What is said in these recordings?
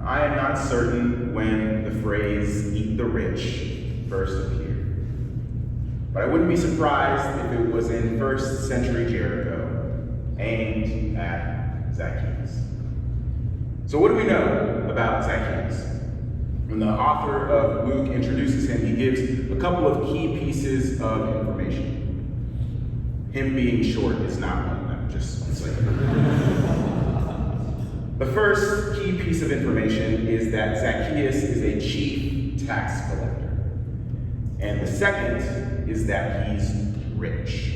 I am not certain when the phrase "eat the rich" first appeared, but I wouldn't be surprised if it was in first century Jericho, aimed at Zacchaeus. So what do we know about Zacchaeus? When the author of Luke introduces him, he gives a couple of key pieces of information. Him being short is not one of them, just so you know. The first key piece of information is that Zacchaeus is a chief tax collector. And the second is that he's rich.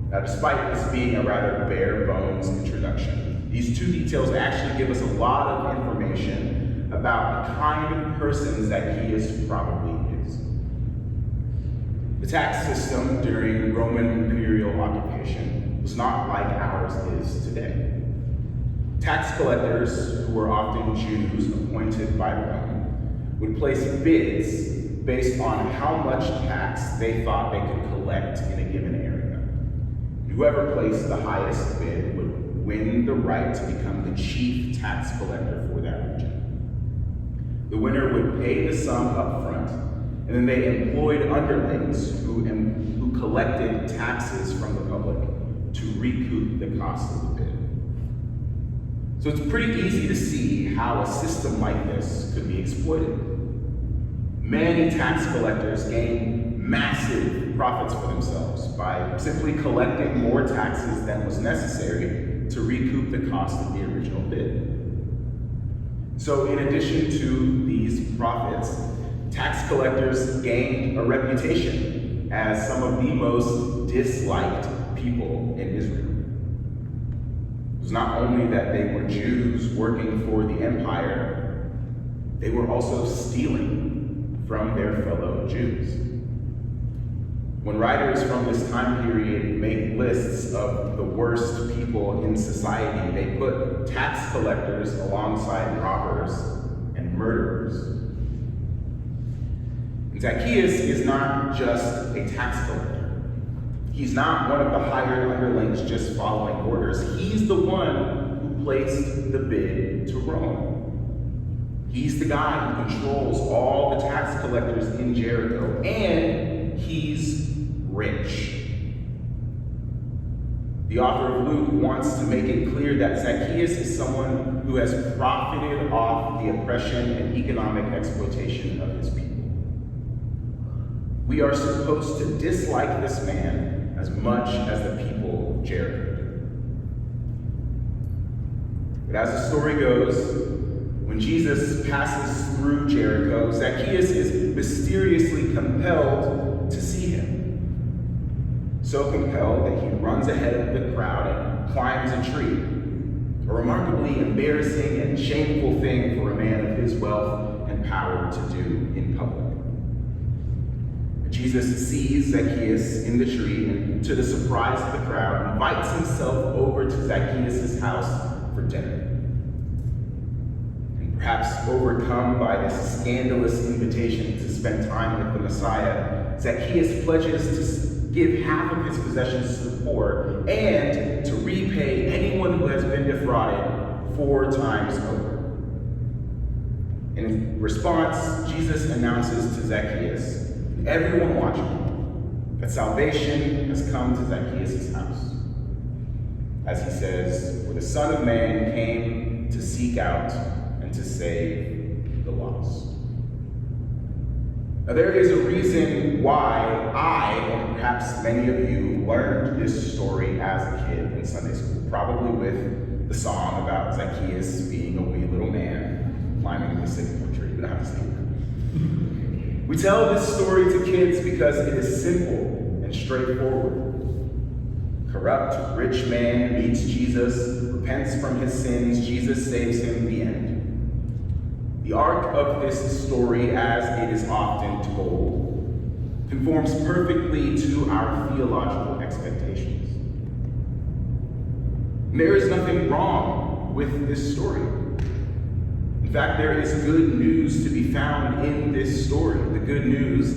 Now, despite this being a rather bare bones introduction, these two details actually give us a lot of information about the kind of person Zacchaeus probably is. The tax system during Roman imperial occupation was not like ours is today. Tax collectors, who were often Jews appointed by Rome, would place bids based on how much tax they thought they could collect in a given area. Whoever placed the highest bid would win the right to become the chief tax collector for that region. The winner would pay the sum up front, and then they employed underlings who collected taxes from the public to recoup the cost of the bid. So it's pretty easy to see how a system like this could be exploited. Many tax collectors gained massive profits for themselves by simply collecting more taxes than was necessary to recoup the cost of the original bid. So in addition to these profits, tax collectors gained a reputation as some of the most disliked people in Israel. It was not only that they were Jews working for the empire, they were also stealing from their fellow Jews. When writers from this time period make lists of the worst people in society, they put tax collectors alongside robbers and murderers. And Zacchaeus is not just a tax collector. He's not one of the hired underlings just following orders. He's the one who placed the bid to Rome. He's the guy who controls all the tax collectors in Jericho, and he's rich. The author of Luke wants to make it clear that Zacchaeus is someone who has profited off the oppression and economic exploitation of his people. We are supposed to dislike this man as much as the people of Jericho do. But as the story goes, when Jesus passes through Jericho, Zacchaeus is mysteriously compelled to see him. So compelled that he runs ahead of the crowd and climbs a tree, a remarkably embarrassing and shameful thing for a man of his wealth and power to do in public. Jesus sees Zacchaeus in the tree and, to the surprise of the crowd, invites himself over to Zacchaeus' house for dinner. And perhaps overcome by this scandalous invitation to spend time with the Messiah, Zacchaeus pledges to give half of his possessions to the poor and to repay anyone who has been defrauded 4 times over. And in response, Jesus announces to Zacchaeus, everyone watching, that salvation has come to Zacchaeus' house. As he says, for the Son of Man came to seek out and to save the lost. Now, there is a reason why I, and perhaps many of you, learned this story as a kid in Sunday school, probably with the song about Zacchaeus being a wee little man climbing the sycamore tree. We don't have to sing that. We tell this story to kids because it is simple and straightforward. Corrupt, rich man meets Jesus, repents from his sins, Jesus saves him, the end. The arc of this story, as it is often told, conforms perfectly to our theological expectations. And there is nothing wrong with this story. In fact, there is good news to be found in this story. The good news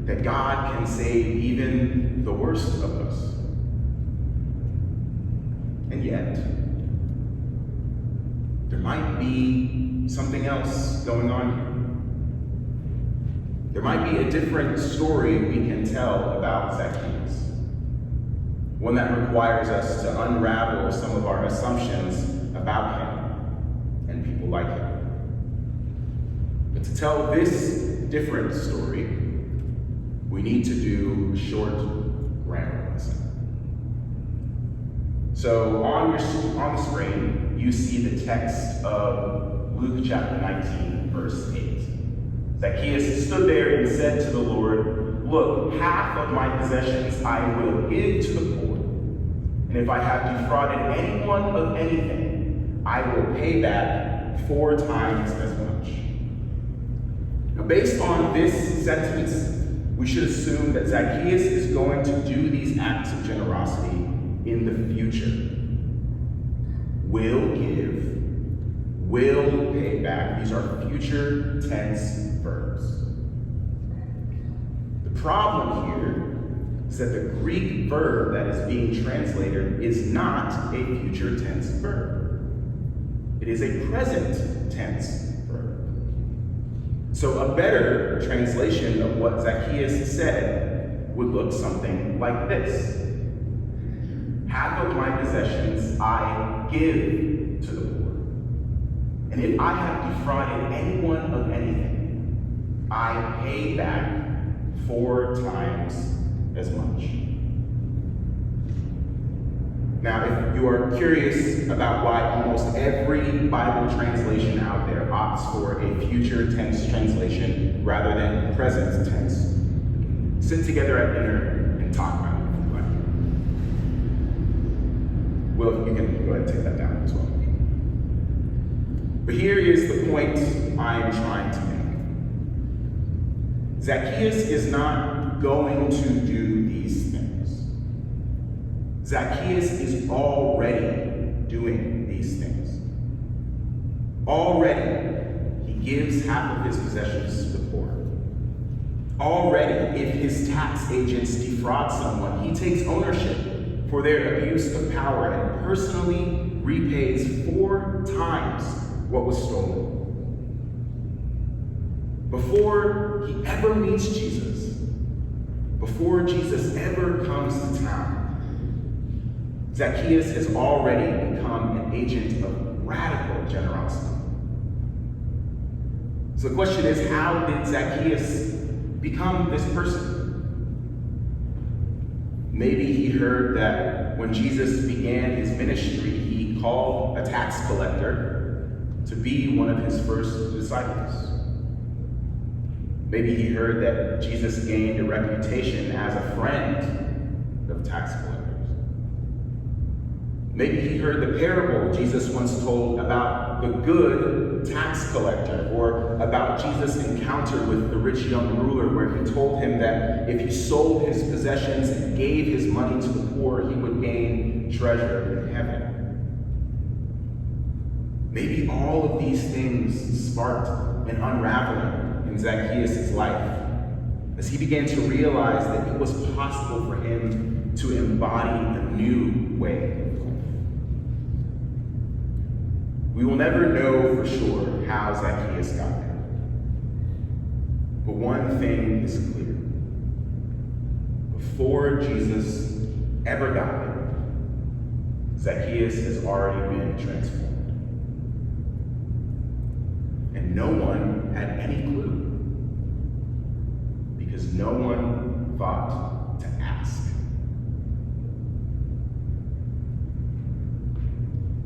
that God can save even the worst of us. And yet, there might be something else going on here. There might be a different story we can tell about Zacchaeus. One that requires us to unravel some of our assumptions about him and people like him. But to tell this different story, we need to do a short grammar lesson. So on the screen, you see the text of Luke chapter 19, verse 8. Zacchaeus stood there and said to the Lord, "Look, half of my possessions I will give to the poor, and if I have defrauded anyone of anything, I will pay back 4 times as much." Now, based on this sentence, we should assume that Zacchaeus is going to do these acts of generosity in the future. Will give, will pay back. These are future tense verbs. The problem here is that the Greek verb that is being translated is not a future tense verb. It is a present tense verb. So a better translation of what Zacchaeus said would look something like this. Half of my possessions I give to the poor. And if I have defrauded anyone of anything, I pay back 4 times as much. Now, if you are curious about why almost every Bible translation out there opts for a future tense translation rather than present tense, sit together at dinner and talk about it. Well, you can go ahead and take that down as well. But here is the point I am trying to make. Zacchaeus is not going to do these things. Zacchaeus is already doing these things. Already, he gives half of his possessions to the poor. Already, if his tax agents defraud someone, he takes ownership for their abuse of power and personally repays 4 times what was stolen. Before he ever meets Jesus, before Jesus ever comes to town, Zacchaeus has already become an agent of radical generosity. So the question is, how did Zacchaeus become this person? Maybe he heard that when Jesus began his ministry, he called a tax collector to be one of his first disciples. Maybe he heard that Jesus gained a reputation as a friend of tax collectors. Maybe he heard the parable Jesus once told about the good tax collector, or about Jesus' encounter with the rich young ruler, where he told him that if he sold his possessions and gave his money to the poor, he would gain treasure in heaven. Maybe all of these things sparked an unraveling in Zacchaeus' life as he began to realize that it was possible for him to embody a new way of life. We will never know for sure how Zacchaeus got there. But one thing is clear. Before Jesus ever got there, Zacchaeus has already been transformed. And no one had any clue, because no one thought to ask.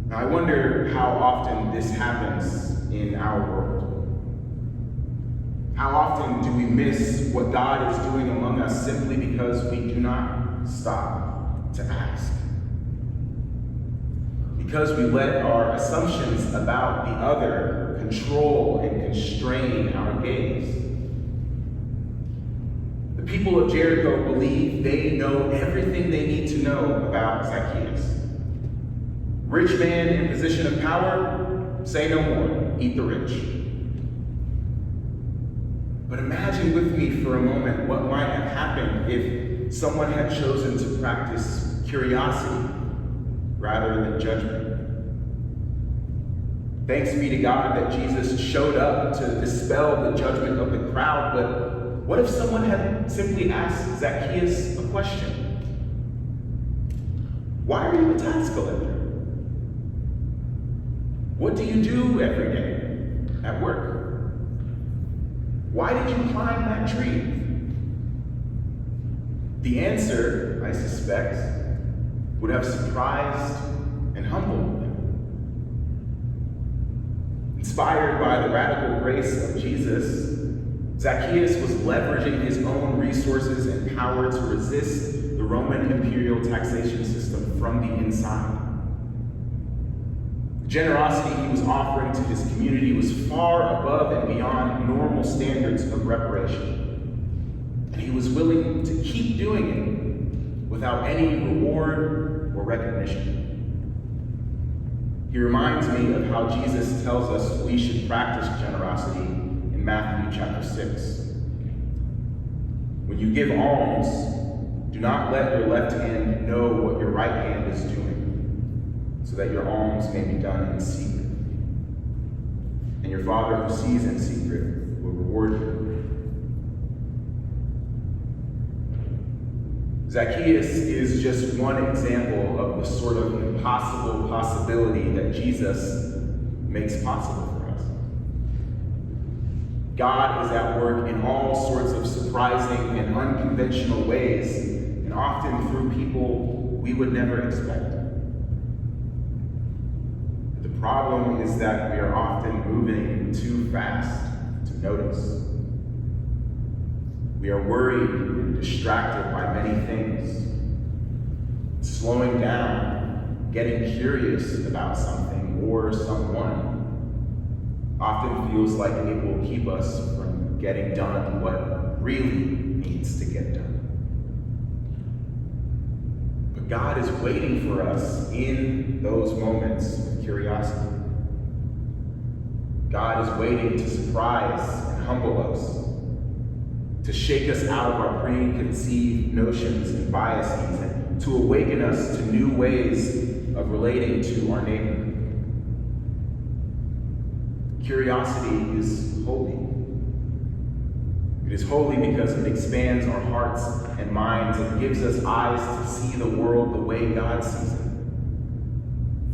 Now, I wonder how often this happens in our world. How often do we miss what God is doing among us simply because we do not stop to ask? Because we let our assumptions about the other control and constrain our gaze. The people of Jericho believe they know everything they need to know about Zacchaeus. Rich man in position of power, say no more, eat the rich. But imagine with me for a moment what might have happened if someone had chosen to practice curiosity rather than judgment. Thanks be to God that Jesus showed up to dispel the judgment of the crowd, but what if someone had simply asked Zacchaeus a question? Why are you a tax collector? What do you do every day at work? Why did you climb that tree? The answer, I suspect, would have surprised and humbled them. Inspired by the radical grace of Jesus, Zacchaeus was leveraging his own resources and power to resist the Roman imperial taxation system from the inside. The generosity he was offering to his community was far above and beyond normal standards of reparation. And he was willing to keep doing it without any reward or recognition. He reminds me of how Jesus tells us we should practice generosity in Matthew chapter 6. When you give alms, do not let your left hand know what your right hand is doing, so that your alms may be done in secret. And your Father who sees in secret will reward you. Zacchaeus is just one example of the sort of impossible possibility that Jesus makes possible for us. God is at work in all sorts of surprising and unconventional ways, and often through people we would never expect. The problem is that we are often moving too fast to notice. We are worried and distracted by many things. Slowing down, getting curious about something or someone often feels like it will keep us from getting done what really needs to get done. But God is waiting for us in those moments of curiosity. God is waiting to surprise and humble us, to shake us out of our preconceived notions and biases, and to awaken us to new ways of relating to our neighbor. Curiosity is holy. It is holy because it expands our hearts and minds and gives us eyes to see the world the way God sees it,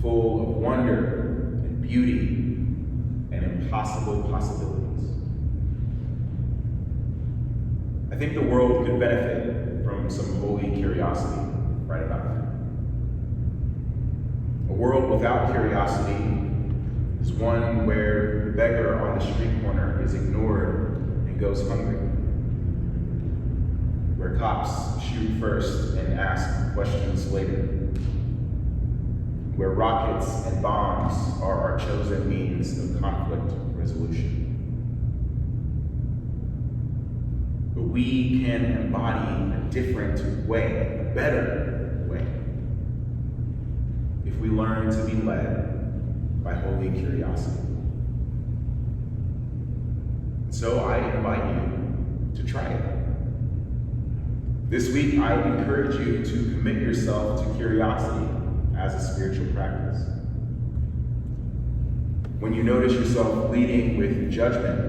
full of wonder and beauty and impossible possibilities. I think the world could benefit from some holy curiosity right about now. A world without curiosity is one where the beggar on the street corner is ignored and goes hungry, where cops shoot first and ask questions later, where rockets and bombs are our chosen means of conflict resolution. But we can embody a different way, a better way, if we learn to be led by holy curiosity. So I invite you to try it. This week, I encourage you to commit yourself to curiosity as a spiritual practice. When you notice yourself leading with judgment,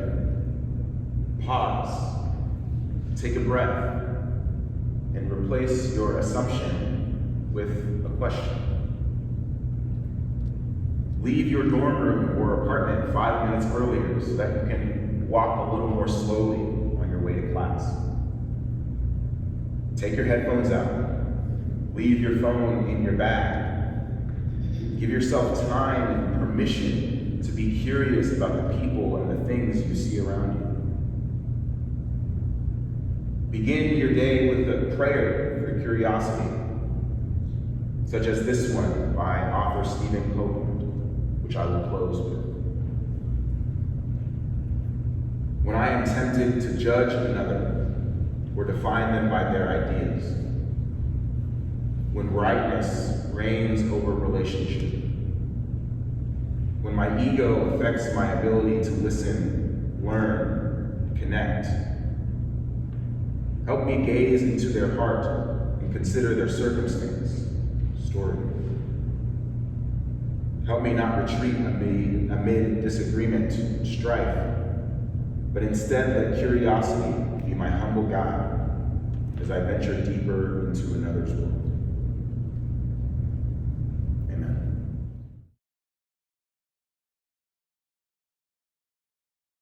pause. Take a breath and replace your assumption with a question. Leave your dorm room or apartment 5 minutes earlier so that you can walk a little more slowly on your way to class. Take your headphones out. Leave your phone in your bag. Give yourself time and permission to be curious about the people and the things you see around you. Begin your day with a prayer for curiosity, such as this one by author Stephen Copeland, which I will close with. When I am tempted to judge another or define them by their ideas, when rightness reigns over relationship, when my ego affects my ability to listen, learn, connect, help me gaze into their heart and consider their circumstance, story. Help me not retreat amid disagreement and strife, but instead let curiosity be my humble guide as I venture deeper into another's world.